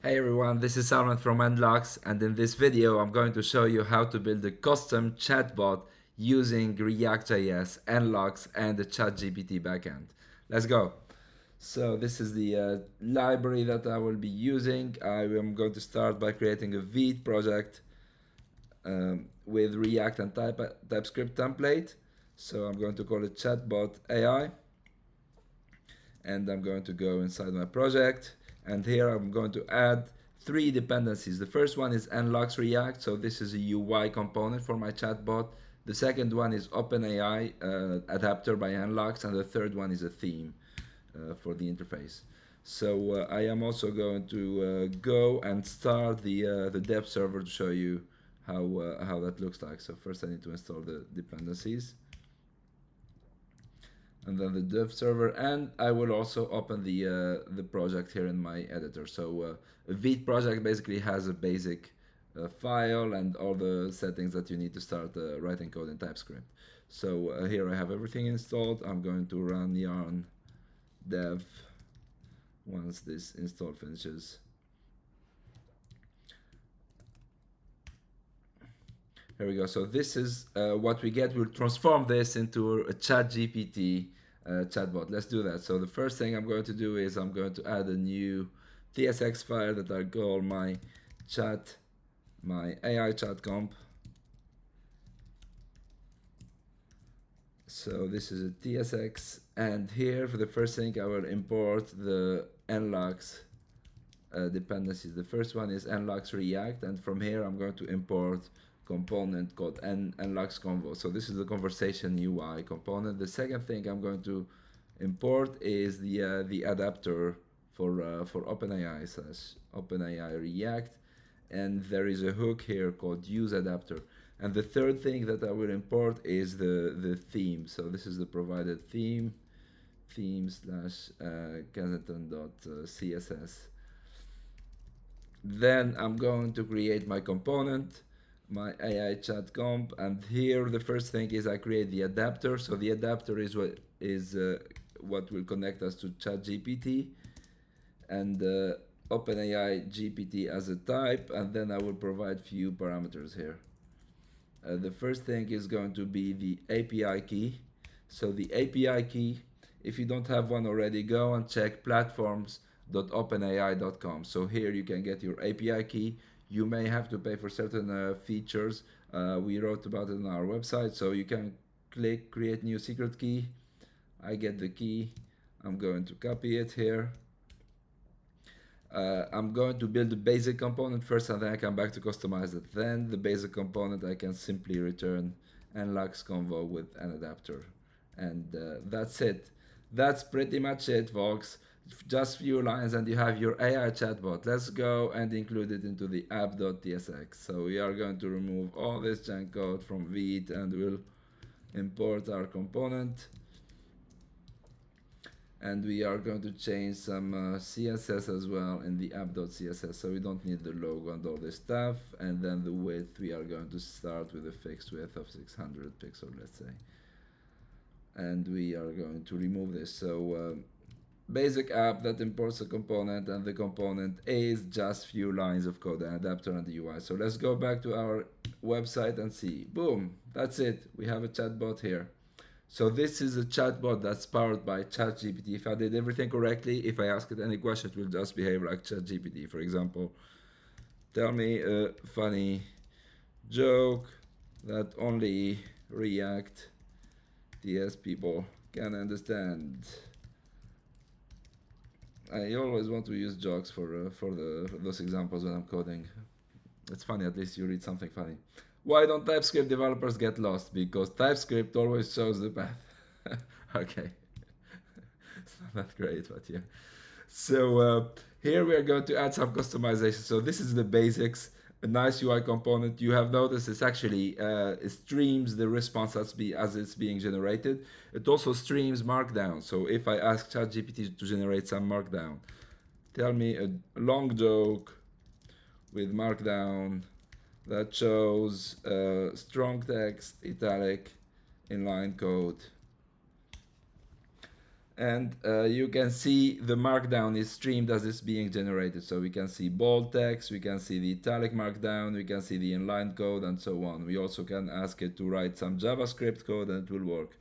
Hey everyone, this is Salman from NLUX, and in this video I'm going to show you how to build a custom chatbot using React.js, NLUX, and the ChatGPT backend. Let's go. So this is the library that I will be using. I am going to start by creating a Vite project with React and TypeScript template. So I'm going to call it chatbot AI, and I'm going to go inside my project, and here I'm going to add three dependencies. The first one is NLUX React, so this is a UI component for my chatbot. The second one is OpenAI adapter by NLUX, and the third one is a theme for the interface. So I am also going to go and start the dev server to show you how that looks like. So first I need to install the dependencies, and then the dev server, and I will also open the project here in my editor. So a Vite project basically has a basic file and all the settings that you need to start writing code in TypeScript. So here I have everything installed. I'm going to run yarn dev once this install finishes. Here we go. So this is what we get. We'll transform this into a ChatGPT chatbot. Let's do that. So the first thing I'm going to do is I'm going to add a new TSX file that I call my AI chat comp. So this is a TSX, and here for the first thing I will import the NLUX dependencies. The first one is NLUX React, and from here I'm going to import component called NLUX Convo. So this is the conversation UI component. The second thing I'm going to import is the adapter for OpenAI slash OpenAI React, and there is a hook here called use adapter. And the third thing that I will import is the theme. So this is the provided theme slash Kensington.css. Then I'm going to create my component, my AI chat comp, and here the first thing is I create the adapter. So the adapter is what will connect us to ChatGPT and OpenAI GPT as a type, and then I will provide few parameters here. The first thing is going to be the API key. So the API key, if you don't have one already, go and check platforms.openai.com. So here you can get your API key. You may have to pay for certain features. We wrote about it on our website. So you can click create new secret key. I get the key. I'm going to copy it here. I'm going to build the basic component first, and then I come back to customize it. Then the basic component I can simply return NLUX Convo with an adapter, and that's it. That's pretty much it, folks. Just few lines and you have your AI chatbot. Let's go and include it into the app.tsx. So we are going to remove all this junk code from Vite, and we'll import our component. And we are going to change some CSS as well in the app.css, so we don't need the logo and all this stuff. And then the width, we are going to start with a fixed width of 600 pixels, let's say. And we are going to remove this. So basic app that imports a component, and the component is just few lines of code, an adapter and the UI. So let's go back to our website and see. Boom, that's it. We have a chatbot here. So this is a chatbot that's powered by ChatGPT. If I did everything correctly, if I ask it any question, it will just behave like ChatGPT. For example, tell me a funny joke that only React TS people can understand. I always want to use jokes for those examples when I'm coding. It's funny, at least you read something funny. Why don't TypeScript developers get lost? Because TypeScript always shows the path. Okay. It's not that great, but yeah. So here we are going to add some customization. So this is the basics, a nice UI component. You have noticed it's actually it streams the response as it's being generated. It also streams Markdown. So if I ask ChatGPT to generate some Markdown, tell me a long joke with Markdown that shows strong text, italic, inline code. And you can see the markdown is streamed as it's being generated. So we can see bold text, we can see the italic markdown, we can see the inline code, and so on. We also can ask it to write some JavaScript code and it will work.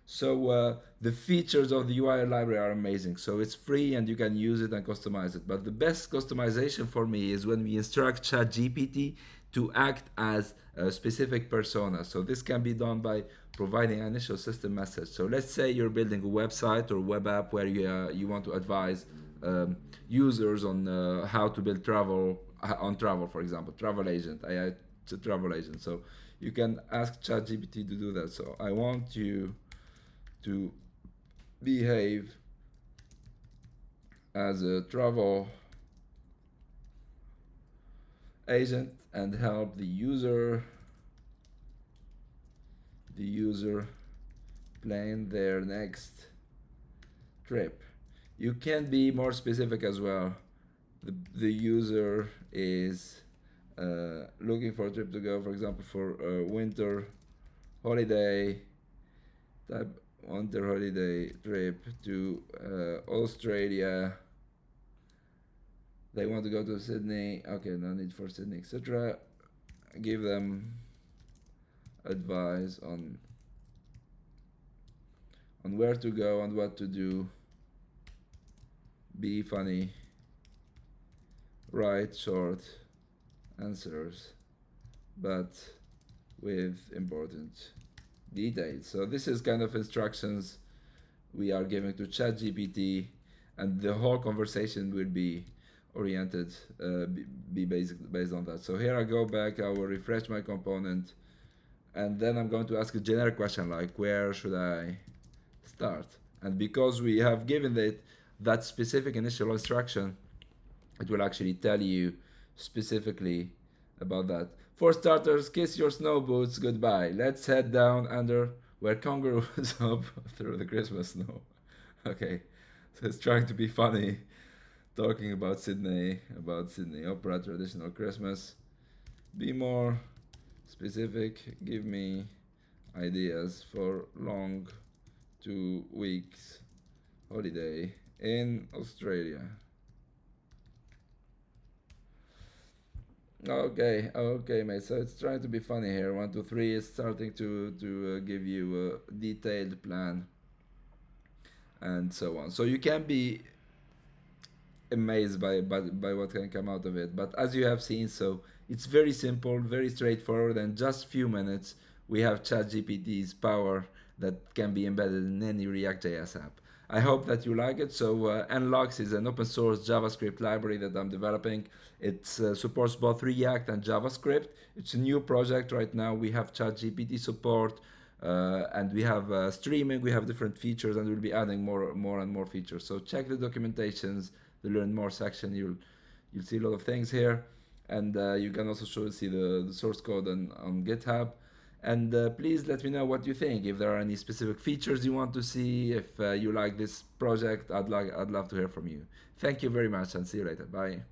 So the features of the UI library are amazing. So it's free and you can use it and customize it. But the best customization for me is when we instruct ChatGPT to act as a specific persona. So this can be done by providing an initial system message. So let's say you're building a website or web app where you want to advise users on how to build travel, for example, travel agent. It's a travel agent. So you can ask ChatGPT to do that. So I want you to behave as a travel agent and help the user plan their next trip. You can be more specific as well. The user is looking for a trip to go, for example, for a winter holiday trip to Australia. They want to go to Sydney. Okay, no need for Sydney, etc. Give them advice on where to go and what to do. Be funny. Write short answers, but with important details. So this is kind of instructions we are giving to ChatGPT, and the whole conversation will be oriented, be based on that. So here I go back, I will refresh my component, and then I'm going to ask a generic question like, where should I start? And because we have given it that specific initial instruction, it will actually tell you specifically about that. For starters, kiss your snow boots goodbye. Let's head down under where kangaroos hop through the Christmas snow. Okay, so it's trying to be funny, talking about Sydney Opera, traditional Christmas. Be more specific. Give me ideas for long 2 weeks holiday in Australia. Okay, mate. So it's trying to be funny here. 1, 2, 3 is starting to give you a detailed plan, and so on. So you can be amazed by what can come out of it. But as you have seen, so it's very simple, very straightforward, and just few minutes we have ChatGPT's power that can be embedded in any React.js app. I hope that you like it. So NLUX is an open source JavaScript library that I'm developing. It supports both React and JavaScript. It's a new project right now. We have ChatGPT support, and we have streaming. We have different features, and we'll be adding more and more features. So check the documentations, the learn more section. You'll see a lot of things here, and you can also see the source code on GitHub. And please let me know what you think. If there are any specific features you want to see, if you like this project, I'd love to hear from you. Thank you very much and see you later. Bye.